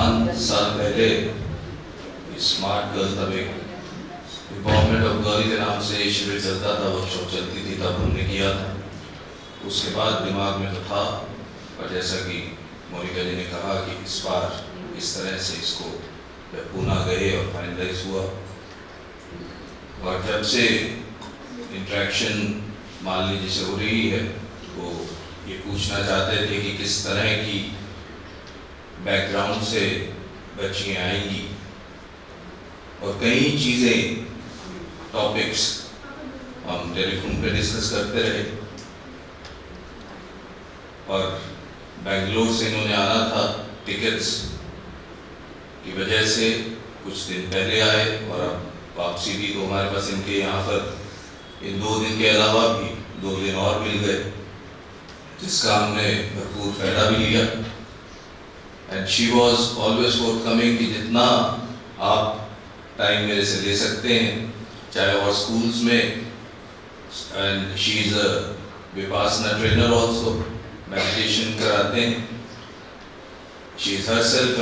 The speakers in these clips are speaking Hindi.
5 साल पहले स्मार्ट गर्ल, तब एक एम्पावरमेंट ऑफ गर्ल के नाम से शिविर चलता था, वर्कशॉप चलती थी, तब हमने किया था। उसके बाद दिमाग में तो था, पर जैसा कि मोनिका जी ने कहा कि इस बार इस तरह से इसको पूना गए और फाइनलाइज हुआ। और जब से इंटरेक्शन मान लीजिए से हो रही है, तो ये पूछना चाहते थे कि किस तरह की बैकग्राउंड से बच्चियाँ आएंगी, और कई चीज़ें टॉपिक्स हम टेलीफोन पे डिस्कस करते रहे। और बेंगलोर से इन्होंने आना था, टिकट्स की वजह से कुछ दिन पहले आए, और अब वापसी भी तो हमारे पास इनके यहाँ पर इन 2 दिन के अलावा भी 2 दिन और मिल गए, जिसका हमने भरपूर फायदा भी लिया। And she was always forthcoming कि जितना आप टाइम मेरे से ले सकते हैं, चाहे और स्कूल्स में। And she is a Vipassana trainer also, meditation कराते हैं। She is herself a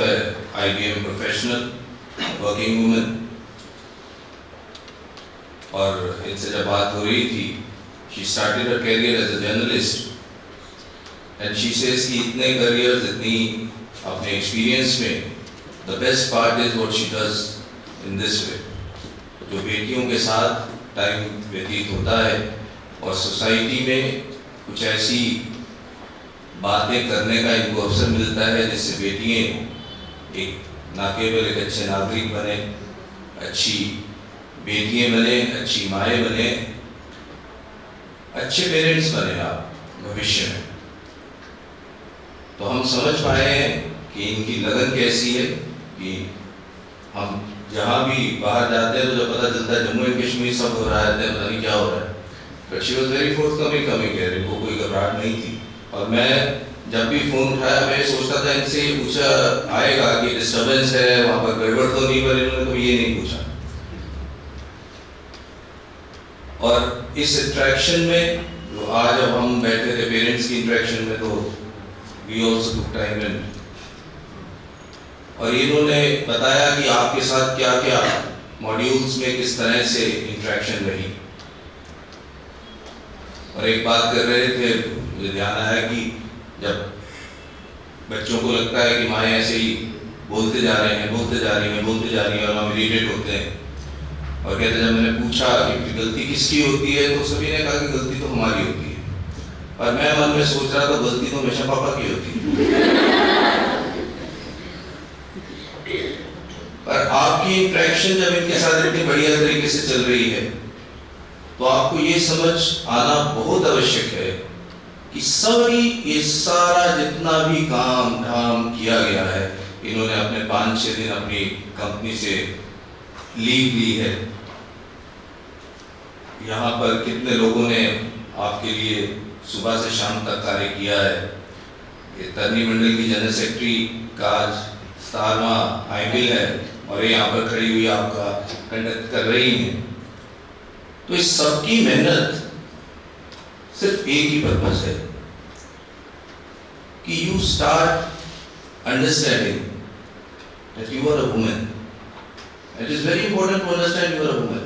IBM professional working woman. और इनसे जब बात हो रही थी, she started her career as a journalist. And she says कि इतने करियर्स, इतनी अपने एक्सपीरियंस में, the best part is what she does in this way. जो बेटियों के साथ टाइम व्यतीत होता है और सोसाइटी में कुछ ऐसी बातें करने का इनको अवसर मिलता है जिससे बेटियाँ एक ना केवल एक अच्छे नागरिक बने, अच्छी बेटियाँ बने, अच्छी माएँ बने, अच्छे पेरेंट्स बने आप भविष्य में। तो हम समझ पाए हैं कि इनकी लगन कैसी है, कि हम जहाँ भी बाहर जाते हैं तो जब पता चलता है जम्मू एंड कश्मीर सब हो रहा है, पता नहीं क्या हो रहा है। But she was very forthcoming, कह रही, इनको कोई घबराहट नहीं थी। और मैं जब भी फ़ोन उठाया, मैं सोचता था इनसे ये पूछा आएगा कि डिस्टर्बेंस है वहाँ पर, गड़बड़ तो नहीं, पर इन्होंने कभी ये नहीं पूछा। और इस इंट्रैक्शन में जो आज अब हम बैठे थे पेरेंट्स की इंट्रैक्शन में, तो we also took time in, और इन्होंने बताया कि आपके साथ क्या क्या मॉड्यूल्स में किस तरह से इंट्रैक्शन रही। और एक बात कर रहे थे, मुझे ध्यान आया कि जब बच्चों को लगता है कि माएँ ऐसे ही बोलते जा रहे हैं, बोलते जा रही हैं, बोलते जा रही हैं, और हम इरिटेट होते हैं। और कहते जब मैंने पूछा कि गलती किसकी होती है, तो सभी ने कहा कि गलती तो हमारी होती है। और मैं मन में सोच रहा था गलती तो हमेशा पापा की होती है। पर आपकी इंटरेक्शन जब इनके साथ इतनी बढ़िया तरीके से चल रही है, तो आपको ये समझ आना बहुत आवश्यक है कि ये सारा जितना भी काम धाम किया गया है, इन्होंने अपने 5-6 दिन अपनी कंपनी से लीव ली है। यहाँ पर कितने लोगों ने आपके लिए सुबह से शाम तक कार्य किया है। ये तरनी मंडल की जनरल सेक्रेटरी का आज 17वां आईबिल है, और ये यहाँ पर खड़ी हुई आपका कंडक्ट कर रही हैं। तो इस सबकी मेहनत सिर्फ एक ही पर्पस है कि you start understanding that you are a woman. It is very important to understand you are a woman.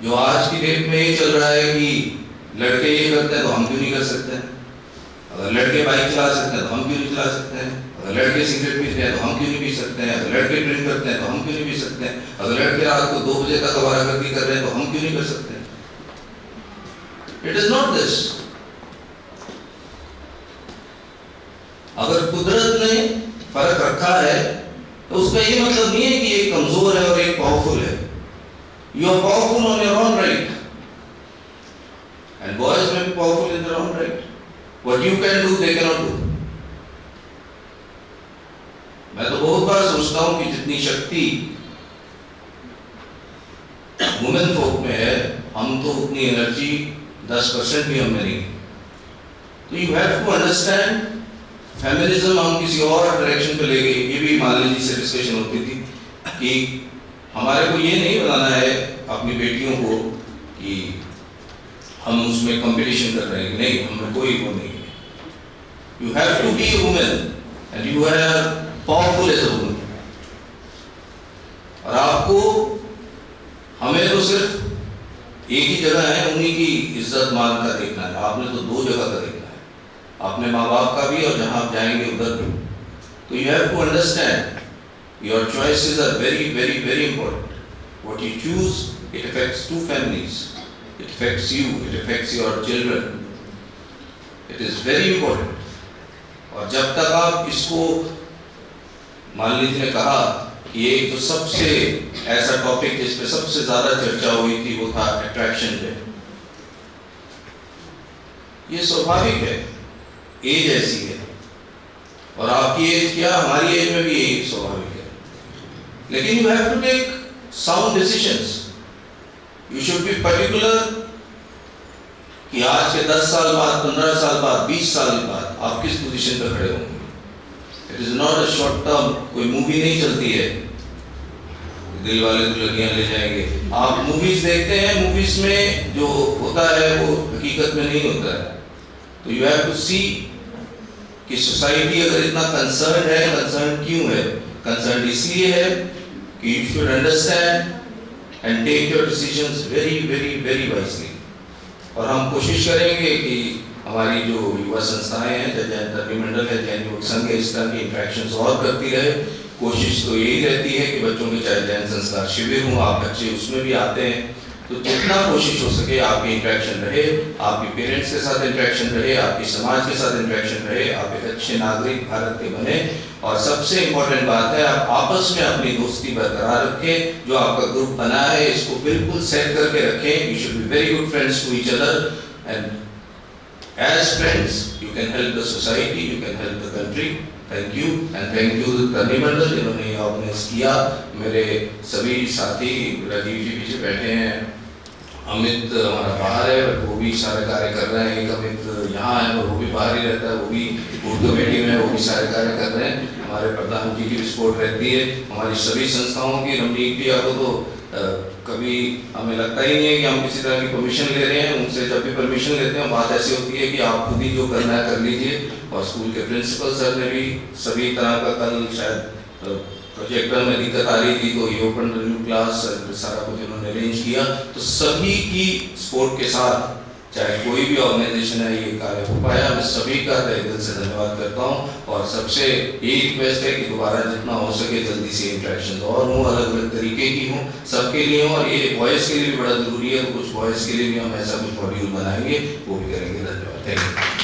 जो आज की डेट में ये चल रहा है कि लड़के ये करते हैं तो हम क्यों नहीं कर सकते हैं, अगर लड़के बाइक चला सकते हैं तो हम क्यों नहीं चला सकते हैं, अगर लड़के सिगरेट पीते हैं तो हम क्यों नहीं पी सकते हैं, अगर लड़के ड्रिंक करते हैं तो हम क्यों नहीं पी सकते हैं, अगर लड़के रात को 2 बजे तक आवारागर्दी कर रहे हैं तो हम क्यों नहीं कर सकते हैं। It is not this. अगर कुदरत ने फर्क रखा है तो उसका ये मतलब नहीं है कि एक कमजोर है और एक पावरफुल है। You are powerful on your own right, and boys may be powerful in their own right. What you can do, they cannot do. मैं तो बहुत बार सोचता हूँ कि जितनी शक्ति वुमेन फोक में है, हम तो उतनी एनर्जी 10% भी हमें नहीं। तो you have to understand feminism हम किसी और डायरेक्शन पे ले गए। ये भी मालिनी जी से डिस्कशन होती थी कि हमारे को ये नहीं बनाना है अपनी बेटियों को कि हम उसमें कंपटीशन कर रहे हैं, नहीं, हमें कोई वो नहीं है। You have to be women and you have powerful as a woman. और आपको, हमें तो सिर्फ एक ही जगह है उन्हीं की इज्जत मान का देखना है, आपने तो दो जगह का देखना है, अपने माँ बाप का भी और जहाँ आप जाएंगे उधर भी। तो you have to understand your choices are very very very important. What you choose it affects to families, it affects you, it affects your children, it is very important. और जब तक आप इसको, मान लीजिए कहा कि एक तो सबसे ऐसा टॉपिक जिस पे सबसे ज्यादा चर्चा हुई थी वो था अट्रैक्शन पे। ये स्वाभाविक है, एज ऐसी है, और आपकी एज क्या, हमारी एज में भी यही स्वाभाविक है। लेकिन you have to take sound decisions. You should be particular कि आज के 10 साल बाद, 15 साल बाद, 20 साल बाद आप किस पोजीशन पर खड़े होंगे। It is not a short term, कोई मूवी नहीं चलती है दिल वाले दुल्हनिया ले जाएंगे। आप मूवीज देखते हैं, मूवीज में जो होता है वो हकीकत में नहीं होता है। तो यू हैव टू सी कि सोसाइटी अगर इतना कंसर्न है, कंसर्न क्यों है? कंसर्न इसलिए है कि you should understand and take your decisions very very very wisely. और हम कोशिश करेंगे कि हमारी जो युवा संस्थाएं हैं, जैन धर्मी मंडल है, जैन युवक संघ है, इस तरह की इंट्रैक्शंस और करती रहे। कोशिश तो यही रहती है कि बच्चों के चाहे जैन संस्कार शिविर हों, आप बच्चे उसमें भी आते हैं, तो जितना कोशिश हो सके आपकी इंट्रैक्शन रहे, आपके पेरेंट्स के साथ इंट्रैक्शन रहे, आपके समाज के साथ इंट्रैक्शन रहे, आप एक अच्छे नागरिक भारत के बने। और सबसे इम्पोर्टेंट बात है, आप आपस में अपनी दोस्ती बरकरार रखें। जो आपका ग्रुप बना है इसको बिल्कुल सेट करके रखें। You should be very good friends to each other, and as friends you can help the society, you can help the country. Thank you and thank you धर्मी मंडल जिन्होंने ऑर्गेनाइज किया। मेरे सभी साथी, राजीव जी पीछे बैठे हैं, अमित हमारा बाहर है वो भी सारे कार्य कर रहे हैं, एक अमित यहाँ है और वो भी बाहर ही रहता है, वो भी बूथ कमेटी में, वो भी सारे कार्य कर रहे हैं। हमारे प्रधान जी की भी सपोर्ट रहती है, हमारी सभी संस्थाओं की। रमनीक जी आपको तो कभी हमें लगता ही नहीं है कि हम किसी तरह की परमिशन ले रहे हैं उनसे। जब भी परमिशन लेते हैं बात ऐसी होती है कि आप खुद ही जो करना है कर लीजिए। और स्कूल के प्रिंसिपल सर ने भी सभी तरह का, कल शायद प्रोजेक्टर में दिक्कत आ रही थी तो ये ओपन न्यू क्लास सारा कुछ उन्होंने अरेंज किया। तो सभी की सपोर्ट के साथ चाहे कोई भी ऑर्गेनाइजेशन है ये कार्य हो पाया। मैं सभी का तहे दिल से धन्यवाद करता हूँ। और सबसे यही रिक्वेस्ट है कि दोबारा जितना हो सके जल्दी से इंटरेक्शन और हों, अलग अलग तरीके की हों, सबके लिए हों। और ये वॉइस के लिए भी बड़ा जरूरी है, तो कुछ वॉइस के लिए भी हम ऐसा कुछ मॉड्यूल बनाएंगे, वो भी करेंगे। धन्यवाद, थैंक यू।